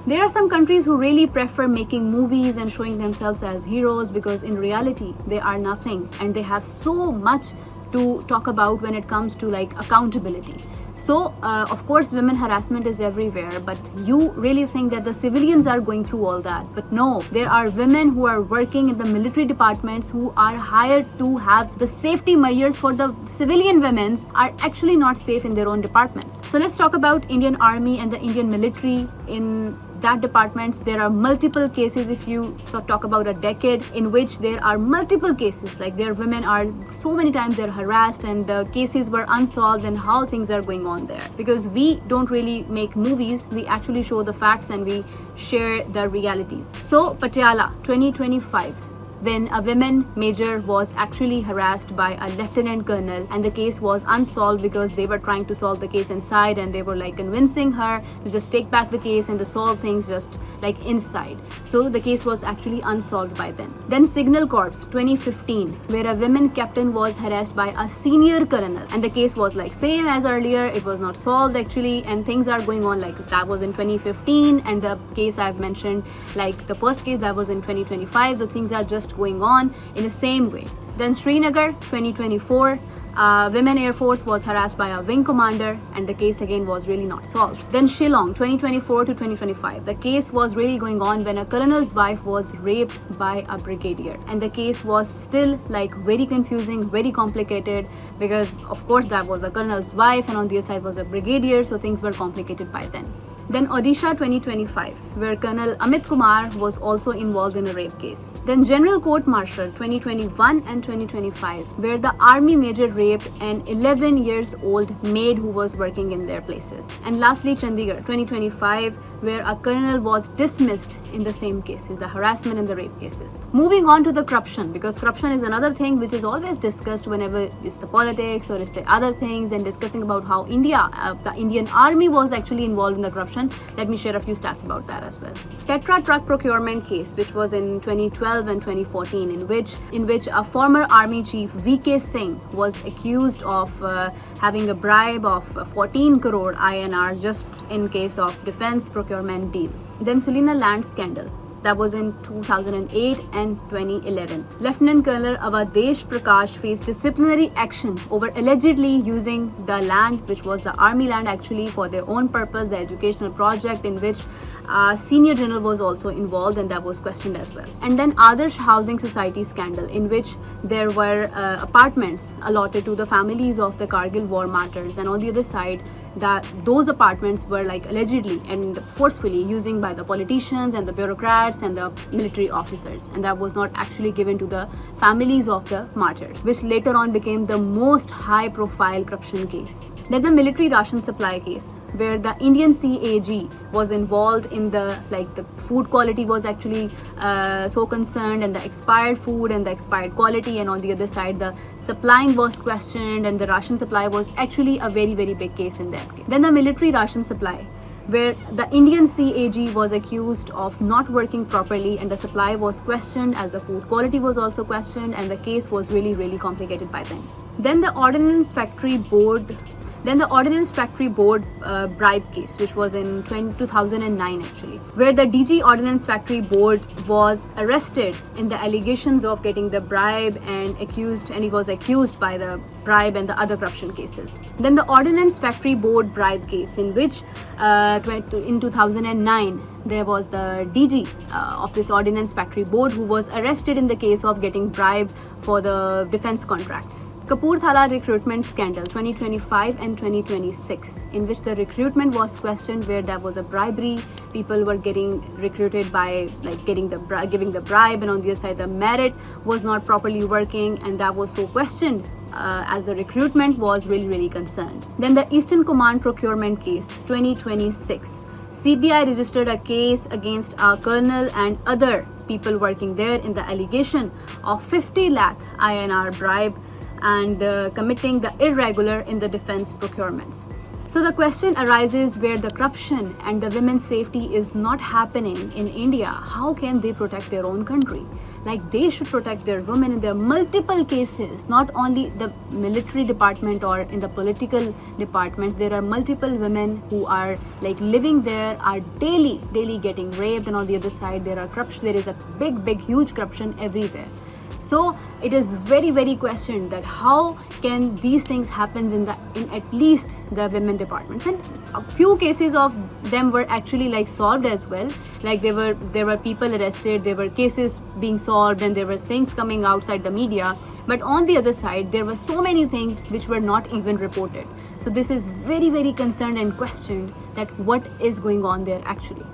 There are some countries who really prefer making movies and showing themselves as heroes, because in reality they are nothing, and they have so much to talk about when it comes to like accountability. So of course women harassment is everywhere, but you really think that the civilians are going through all that. But no, there are women who are working in the military departments who are hired to have the safety measures for the civilian women are actually not safe in their own departments. So let's talk about Indian Army and the Indian military. In that departments, there are multiple cases. If you talk about a decade in which there are multiple cases, like their women are so many times they're harassed and the cases were unsolved, and how things are going on there. Because we don't really make movies, we actually show the facts and we share the realities. So Patiala 2025, when a women major was actually harassed by a lieutenant colonel, and the case was unsolved because they were trying to solve the case inside, and they were like convincing her to just take back the case and to solve things just like inside. So the case was actually unsolved by then. Then Signal Corps 2015, where a women captain was harassed by a senior colonel, and the case was like same as earlier, it was not solved actually, and things are going on like that was in 2015, and the case I've mentioned, like the first case that was in 2025, the things are just going on in the same way. Then Srinagar 2024, women Air Force was harassed by a wing commander, and the case again was really not solved. Then Shillong 2024 to 2025, the case was really going on when a colonel's wife was raped by a brigadier, and the case was still like very confusing, very complicated, because of course that was the colonel's wife and on the other side was a brigadier, so things were complicated by then. Then Odisha 2025, where Colonel Amit Kumar was also involved in a rape case. Then General Court Martial 2021 and 2025, where the army major raped an 11 years old maid who was working in their places. And lastly Chandigarh 2025, where a colonel was dismissed in the same cases, the harassment and the rape cases. Moving on to the corruption, because corruption is another thing which is always discussed whenever it's the politics or it's the other things, and discussing about how India, the Indian Army was actually involved in the corruption. Let me share a few stats about that as well. Tetra truck procurement case, which was in 2012 and 2014, in which a former army chief VK Singh was accused of having a bribe of 14 crore INR just in case of defense procurement deal. Then Sulina land scandal, that was in 2008 and 2011. Lieutenant Colonel Avadesh Prakash faced disciplinary action over allegedly using the land, which was the army land actually, for their own purpose, the educational project, in which senior general was also involved, and that was questioned as well. And then Adarsh Housing Society scandal, in which there were apartments allotted to the families of the Kargil war martyrs, and on the other side that those apartments were like allegedly and forcefully using by the politicians and the bureaucrats and the military officers, and that was not actually given to the families of the martyrs, which later on became the most high profile corruption case. Then the military ration supply case, where the Indian CAG was involved in the food quality was actually so concerned, and the expired food and the expired quality, and on the other side the supplying was questioned, and the ration supply was actually a very big case in that case. Then the military ration supply, where the Indian CAG was accused of not working properly, and the supply was questioned as the food quality was also questioned, and the case was really complicated by then. Then the Ordnance Factory Board bribe case, which was in 2009 actually, where the DG Ordnance Factory Board was arrested in the allegations of getting the bribe, and he was accused by the bribe and the other corruption cases. Then the Ordnance Factory Board bribe case, in which in 2009 there was the DG of this Ordnance Factory Board who was arrested in the case of getting bribe for the defense contracts. Kapurthala recruitment scandal 2025 and 2026, in which the recruitment was questioned, where there was a bribery, people were getting recruited by giving the bribe, and on the other side the merit was not properly working, and that was so questioned as the recruitment was really concerned. Then the Eastern Command procurement case 2026, CBI registered a case against a colonel and other people working there in the allegation of 50 lakh INR bribe and committing the irregular in the defense procurements. So the question arises, where the corruption and the women's safety is not happening in India, how can they protect their own country? like they should protect their women. In their multiple cases, not only the military department or in the political departments, there are multiple women who are like living there, are daily getting raped, and on the other side there are corruption. There is a big huge corruption everywhere. So it is very questioned that how can these things happen in at least the women departments. And a few cases of them were actually like solved as well. Like there were people arrested, there were cases being solved, and there were things coming outside the media. But on the other side, there were so many things which were not even reported. So this is very concerned and questioned that what is going on there actually.